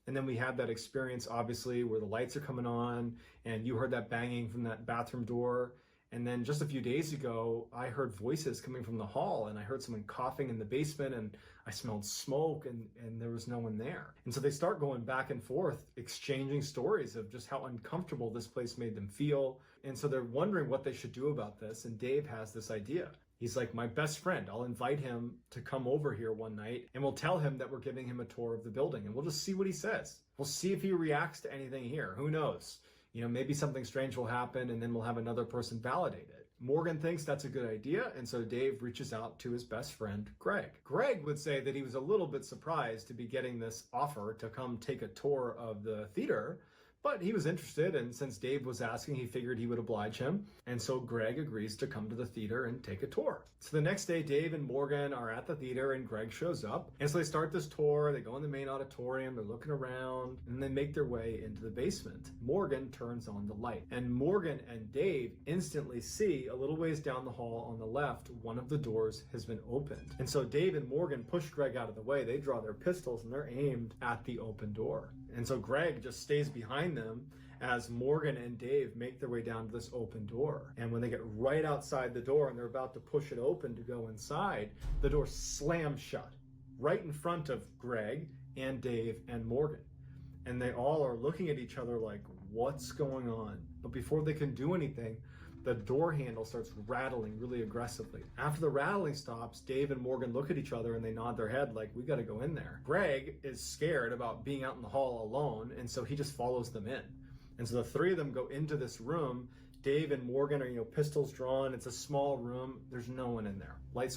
And then we had that experience, obviously, where the lights are coming on and you heard that banging from that bathroom door. And then just a few days ago, I heard voices coming from the hall and I heard someone coughing in the basement and I smelled smoke and there was no one there. And so they start going back and forth, exchanging stories of just how uncomfortable this place made them feel. And so they're wondering what they should do about this. And Dave has this idea. He's like, my best friend, I'll invite him to come over here one night and we'll tell him that we're giving him a tour of the building and we'll just see what he says. We'll see if he reacts to anything here. Who knows? You know, maybe something strange will happen and then we'll have another person validate it. Morgan thinks that's a good idea, and so Dave reaches out to his best friend, Greg. Greg would say that he was a little bit surprised to be getting this offer to come take a tour of the theater, but he was interested, and since Dave was asking, he figured he would oblige him. And so Greg agrees to come to the theater and take a tour. So the next day, Dave and Morgan are at the theater and Greg shows up. And so they start this tour. They go in the main auditorium. They're looking around and they make their way into the basement. Morgan turns on the light and Morgan and Dave instantly see a little ways down the hall on the left, one of the doors has been opened. And so Dave and Morgan push Greg out of the way. They draw their pistols and they're aimed at the open door. And so Greg just stays behind them as Morgan and Dave make their way down to this open door. And when they get right outside the door and they're about to push it open to go inside, the door slams shut right in front of Greg and Dave and Morgan. And they all are looking at each other like, what's going on? But before they can do anything, the door handle starts rattling really aggressively. After the rattling stops, Dave and Morgan look at each other and they nod their head like, we gotta go in there. Greg is scared about being out in the hall alone, and so he just follows them in. And so the three of them go into this room. Dave and Morgan are, pistols drawn. It's a small room. There's no one in there. Lights